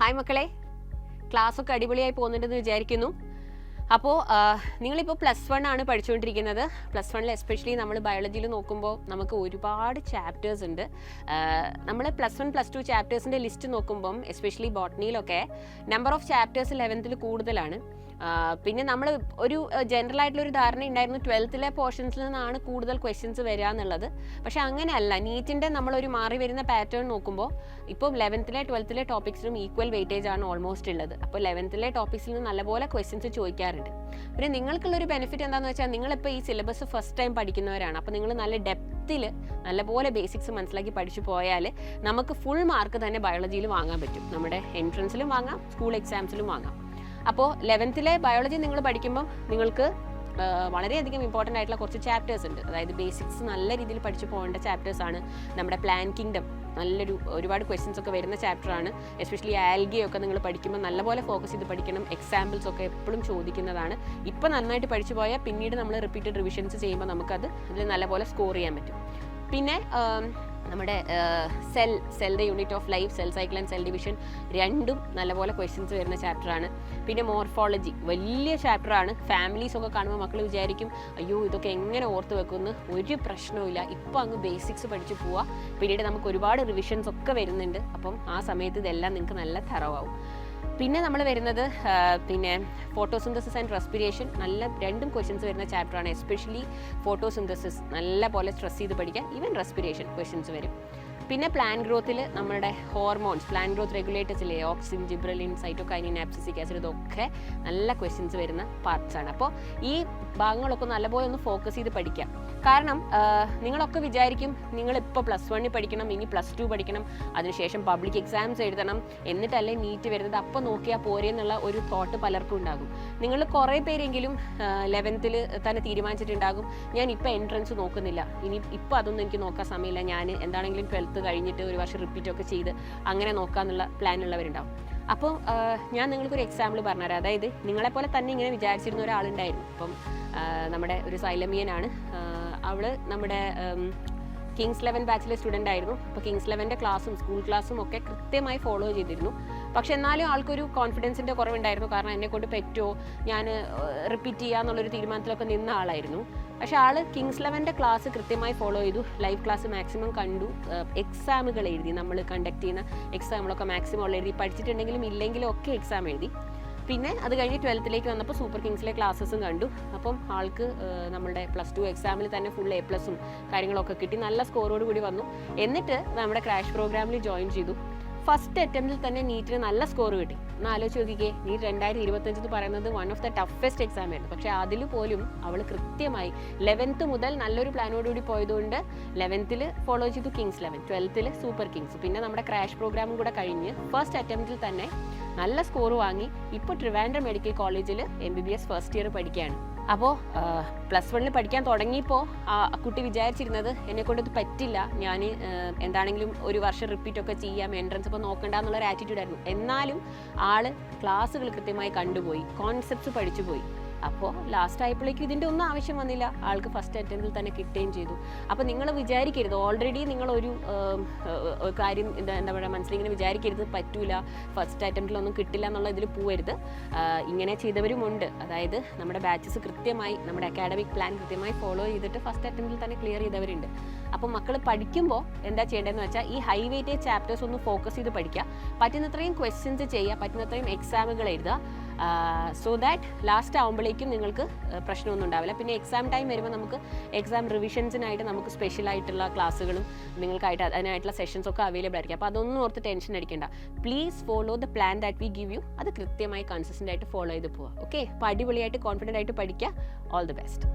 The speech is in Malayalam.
ഹായ് മക്കളെ, ക്ലാസ്സൊക്കെ അടിപൊളിയായി പോകുന്നുണ്ടെന്ന് വിചാരിക്കുന്നു. അപ്പോൾ നിങ്ങളിപ്പോൾ +1 ആണ് പഠിച്ചുകൊണ്ടിരിക്കുന്നത്. +1 എസ്പെഷ്യലി നമ്മൾ ബയോളജിയിൽ നോക്കുമ്പോൾ നമുക്ക് ഒരുപാട് ചാപ്റ്റേഴ്സ് ഉണ്ട്. നമ്മൾ +1 +2 ചാപ്റ്റേഴ്സിൻ്റെ ലിസ്റ്റ് നോക്കുമ്പം എസ്പെഷ്യലി ബോട്ടണിയിലൊക്കെ നമ്പർ ഓഫ് ചാപ്റ്റേഴ്സ് 11th കൂടുതലാണ്. പിന്നെ നമ്മൾ ഒരു ജനറൽ ആയിട്ടുള്ളൊരു ധാരണ ഉണ്ടായിരുന്നു 12th പോർഷൻസിൽ നിന്നാണ് കൂടുതൽ ക്വസ്റ്റ്യൻസ് വരിക എന്നുള്ളത്. പക്ഷേ അങ്ങനെയല്ല. നീറ്റിൻ്റെ നമ്മളൊരു മാറി വരുന്ന പാറ്റേൺ നോക്കുമ്പോൾ ഇപ്പോൾ 11th 12th ടോപ്പിക്സിനും ഈക്വൽ വെയിറ്റേജ് ആണ് ഓൾമോസ്റ്റ് ഉള്ളത്. അപ്പോൾ 11th ടോപ്പിക്സിൽ നിന്ന് നല്ലപോലെ ക്വസ്റ്റ്യൻസ് ചോദിക്കാറുണ്ട്. പിന്നെ നിങ്ങൾക്കുള്ളൊരു ബെനിഫിറ്റ് എന്താണെന്ന് വെച്ചാൽ നിങ്ങളിപ്പോൾ ഈ സിലബസ് ഫസ്റ്റ് ടൈം പഠിക്കുന്നവരാണ്. അപ്പോൾ നിങ്ങൾ നല്ല ഡെപ്തിൽ നല്ലപോലെ ബേസിക്സ് മനസ്സിലാക്കി പഠിച്ചു പോയാൽ നമുക്ക് ഫുൾ മാർക്ക് തന്നെ ബയോളജിയിൽ വാങ്ങാൻ പറ്റും. നമ്മുടെ എൻട്രൻസിലും വാങ്ങാം, സ്കൂൾ എക്സാംസിലും വാങ്ങാം. അപ്പോൾ 11th ബയോളജി നിങ്ങൾ പഠിക്കുമ്പോൾ നിങ്ങൾക്ക് വളരെയധികം ഇമ്പോർട്ടൻ്റ് ആയിട്ടുള്ള കുറച്ച് ചാപ്റ്റേഴ്സ് ഉണ്ട്. അതായത് ബേസിക്സ് നല്ല രീതിയിൽ പഠിച്ചു പോകേണ്ട ചാപ്റ്റേഴ്സാണ്. നമ്മുടെ പ്ലാൻ കിങ്ഡം ഒരുപാട് ക്വസ്റ്റ്യൻസ് ഒക്കെ വരുന്ന ചാപ്റ്ററാണ്. എസ്പെഷ്യലി ആൽഗിയൊക്കെ നിങ്ങൾ പഠിക്കുമ്പോൾ നല്ലപോലെ ഫോക്കസ് ചെയ്ത് പഠിക്കണം. എക്സാമ്പിൾസ് ഒക്കെ എപ്പോഴും ചോദിക്കുന്നതാണ്. ഇപ്പോൾ നന്നായിട്ട് പഠിച്ചു പോയാൽ പിന്നീട് നമ്മൾ റിപ്പീറ്റഡ് റിവിഷൻസ് ചെയ്യുമ്പോൾ നമുക്കത് അതിൽ നല്ലപോലെ സ്കോർ ചെയ്യാൻ പറ്റും. പിന്നെ നമ്മുടെ സെല്ലിൻ്റെ unit of life, cell cycle and cell division രണ്ടും നല്ലപോലെ ക്വസ്റ്റ്യൻസ് വരുന്ന ചാപ്റ്ററാണ്. പിന്നെ മോർഫോളജി വലിയ ചാപ്റ്ററാണ്. ഫാമിലീസൊക്കെ കാണുമ്പോൾ മക്കൾ വിചാരിക്കും അയ്യോ ഇതൊക്കെ എങ്ങനെ ഓർത്ത് വെക്കുമെന്ന്. ഒരു പ്രശ്നവുമില്ല. ഇപ്പോൾ അങ്ങ് ബേസിക്സ് പഠിച്ച് പോവുക. പിന്നീട് നമുക്ക് ഒരുപാട് റിവിഷൻസ് ഒക്കെ വരുന്നുണ്ട്. അപ്പം ആ സമയത്ത് ഇതെല്ലാം നിങ്ങൾക്ക് നല്ല തറവാകും. പിന്നെ നമ്മൾ വരുന്നത് പിന്നെ ഫോട്ടോസിന്തസിസ് ആൻഡ് റെസ്പിറേഷൻ രണ്ടും ക്വസ്റ്റ്യൻസ് വരുന്ന ചാപ്റ്ററാണ്. എസ്പെഷ്യലി ഫോട്ടോസിന്തസിസ് നല്ല പോലെ സ്ട്രെസ് ചെയ്ത് പഠിക്കുക. ഈവൻ റെസ്പിറേഷൻ ക്വസ്റ്റ്യൻസ് വരും. പിന്നെ പ്ലാൻ ഗ്രോത്തിൽ നമ്മുടെ ഹോർമോൺസ്, പ്ലാൻ ഗ്രോത്ത് റെഗുലേറ്റേഴ്സ് ഇല്ലേ, ഓക്സിൻ, ജിബ്രലിൻ, സൈറ്റോകൈനിൻ, ആബ്സിസിക് ആസിഡ്, ഇതൊക്കെ നല്ല ക്വസ്റ്റ്യൻസ് വരുന്ന പാർട്സ് ആണ്. അപ്പോൾ ഈ ഭാഗങ്ങളൊക്കെ നല്ലപോലെ ഒന്ന് ഫോക്കസ് ചെയ്ത് പഠിക്കാം. കാരണം നിങ്ങളൊക്കെ വിചാരിക്കും നിങ്ങളിപ്പോൾ +1 പഠിക്കണം, ഇനി +2 പഠിക്കണം, അതിനുശേഷം പബ്ലിക് എക്സാംസ് എഴുതണം, എന്നിട്ടല്ലേ നീറ്റ് വരുന്നത്, അപ്പോൾ നോക്കിയാൽ പോരെ എന്നുള്ള ഒരു തോട്ട് പലർക്കും ഉണ്ടാകും. നിങ്ങൾ കുറേ പേരെങ്കിലും 11th തന്നെ തീരുമാനിച്ചിട്ടുണ്ടാകും ഞാൻ ഇപ്പോൾ എൻട്രൻസ് നോക്കുന്നില്ല, ഇപ്പോൾ അതൊന്നും എനിക്ക് നോക്കാൻ സമയമില്ല, ഞാൻ എന്താണെങ്കിലും 12th കഴിഞ്ഞിട്ട് ഒരു വർഷം റിപ്പീറ്റൊക്കെ ചെയ്ത് അങ്ങനെ നോക്കാമെന്നുള്ള പ്ലാനുള്ളവരുണ്ടാവും. അപ്പോൾ ഞാൻ നിങ്ങൾക്കൊരു എക്സാമ്പിൾ പറഞ്ഞുതരാം. അതായത് നിങ്ങളെപ്പോലെ തന്നെ ഇങ്ങനെ വിചാരിച്ചിരുന്ന ഒരാളുണ്ടായിരുന്നു. അപ്പം നമ്മുടെ ഒരു സൈലമിയനാണ്. അവൾ നമ്മുടെ കിങ്സ് 11 ബാച്ചിലെ സ്റ്റുഡൻ്റ് ആയിരുന്നു. അപ്പോൾ കിങ്സ് 11 ക്ലാസ്സും സ്കൂൾ ക്ലാസ്സും ഒക്കെ കൃത്യമായി ഫോളോ ചെയ്തിരുന്നു. പക്ഷെ എന്നാലും ആൾക്കൊരു കോൺഫിഡൻസിൻ്റെ കുറവുണ്ടായിരുന്നു. കാരണം എന്നെക്കൊണ്ട് പറ്റുമോ, ഞാൻ റിപ്പീറ്റ് ചെയ്യുക എന്നുള്ളൊരു തീരുമാനത്തിലൊക്കെ നിന്ന ആളായിരുന്നു. പക്ഷേ ആൾ കിങ്സ് 11 ക്ലാസ് കൃത്യമായി ഫോളോ ചെയ്തു. ലൈവ് ക്ലാസ് മാക്സിമം കണ്ടു. എക്സാമുകൾ എഴുതി. നമ്മൾ കണ്ടക്ട് ചെയ്യുന്ന എക്സാമുകളൊക്കെ മാക്സിമം എഴുതി. പഠിച്ചിട്ടുണ്ടെങ്കിലും ഇല്ലെങ്കിലും ഒക്കെ എക്സാം എഴുതി. പിന്നെ അത് കഴിഞ്ഞ് 12th വന്നപ്പോൾ സൂപ്പർ കിങ്സിലെ ക്ലാസ്സസും കണ്ടു. അപ്പം ആൾക്ക് നമ്മുടെ +2 എക്സാമിൽ തന്നെ ഫുൾ A+ കാര്യങ്ങളൊക്കെ കിട്ടി. നല്ല സ്കോറോട് കൂടി വന്നു. എന്നിട്ട് നമ്മുടെ ക്രാഷ് പ്രോഗ്രാമിൽ ജോയിൻ ചെയ്തു. ഫസ്റ്റ് അറ്റംപ്റ്റിൽ തന്നെ നീറ്റിന് നല്ല സ്കോർ കിട്ടി. ഒന്ന് ആലോചിച്ച് നോക്കിക്കേ, നീറ്റ് 2025 എന്ന് പറയുന്നത് one of the toughest exam ആയിരുന്നു. പക്ഷേ അതിൽ പോലും അവൾ കൃത്യമായി 11th മുതൽ നല്ലൊരു പ്ലാനോടുകൂടി പോയതുകൊണ്ട് 11th ഫോളോ ചെയ്തു കിങ്സ് 11, 12th സൂപ്പർ കിങ്സ്. പിന്നെ നമ്മുടെ ക്രാഷ് പ്രോഗ്രാമും കൂടെ കഴിഞ്ഞ് ഫസ്റ്റ് അറ്റംപ്റ്റിൽ തന്നെ നല്ല സ്കോർ വാങ്ങി ഇപ്പോൾ ട്രിവാൻഡ്രം മെഡിക്കൽ കോളേജിൽ MBBS ഫസ്റ്റ് ഇയർ പഠിക്കുകയാണ്. അപ്പോൾ +1 പഠിക്കാൻ തുടങ്ങിയപ്പോൾ കുട്ടി വിചാരിച്ചിരുന്നത് എന്നെക്കൊണ്ട് ഇത് പറ്റില്ല, ഞാൻ എന്താണെങ്കിലും ഒരു വർഷം റിപ്പീറ്റൊക്കെ ചെയ്യാം, എൻട്രൻസ് ഇപ്പോൾ നോക്കണ്ട എന്നുള്ളൊരു ആറ്റിറ്റ്യൂഡായിരുന്നു. എന്നാലും ആൾ ക്ലാസ്സുകൾ കൃത്യമായി കണ്ടുപോയി, കോൺസെപ്റ്റ്സ് പഠിച്ചു പോയി. അപ്പോൾ ലാസ്റ്റ് ആയപ്പോഴേക്കും ഇതിൻ്റെ ഒന്നും ആവശ്യം വന്നില്ല. ആൾക്ക് ഫസ്റ്റ് അറ്റംപ്റ്റിൽ തന്നെ കിട്ടുകയും ചെയ്തു. അപ്പോൾ നിങ്ങൾ വിചാരിക്കരുത് ഓൾറെഡി നിങ്ങളൊരു കാര്യം എന്താ പറയുക മനസ്സിലിങ്ങനെ വിചാരിക്കരുത് പറ്റൂല, ഫസ്റ്റ് അറ്റംപ്റ്റിലൊന്നും കിട്ടില്ല എന്നുള്ള ഇതിൽ പോവരുത്. ഇങ്ങനെ ചെയ്തവരുമുണ്ട്. അതായത് നമ്മുടെ ബാച്ചസ് കൃത്യമായി നമ്മുടെ അക്കാഡമിക് പ്ലാൻ കൃത്യമായി ഫോളോ ചെയ്തിട്ട് ഫസ്റ്റ് അറ്റംപ്റ്റിൽ തന്നെ ക്ലിയർ ചെയ്തവരുണ്ട്. അപ്പോൾ മക്കൾ പഠിക്കുമ്പോൾ എന്താ ചെയ്യേണ്ടതെന്ന് വെച്ചാൽ ഈ ഹൈ വെയിറ്റേജ് ചാപ്റ്റേഴ്സ് ഒന്ന് ഫോക്കസ് ചെയ്ത് പഠിക്കുക. പറ്റുന്നത്രയും ക്വസ്റ്റ്യൻസ് ചെയ്യുക, പറ്റുന്നത്രയും എക്സാമുകൾ എഴുതുക. സോ ദാറ്റ് ലാസ്റ്റ് ആകുമ്പോഴേക്കും നിങ്ങൾക്ക് പ്രശ്നമൊന്നും ഉണ്ടാവില്ല. പിന്നെ എക്സാം ടൈം വരുമ്പോൾ നമുക്ക് എക്സാം റിവിഷൻസിനായിട്ട് നമുക്ക് സ്പെഷ്യലായിട്ടുള്ള ക്ലാസ്സുകളും നിങ്ങൾക്കായിട്ട് അതിനായിട്ടുള്ള സെഷൻസ് ഒക്കെ അവൈലബിൾ ആയിരിക്കും. അപ്പോൾ അതൊന്നും ഓർത്ത് ടെൻഷൻ അടിക്കേണ്ട. Please follow the plan that we give you. അത് കൃത്യമായി കൺസിസ്റ്റൻ്റ് ആയിട്ട് ഫോളോ ചെയ്ത് പോവുക. ഓക്കെ, അപ്പോൾ അടിപൊളിയായിട്ട് കോൺഫിഡൻ്റ് ആയിട്ട് പഠിക്കുക. All the best.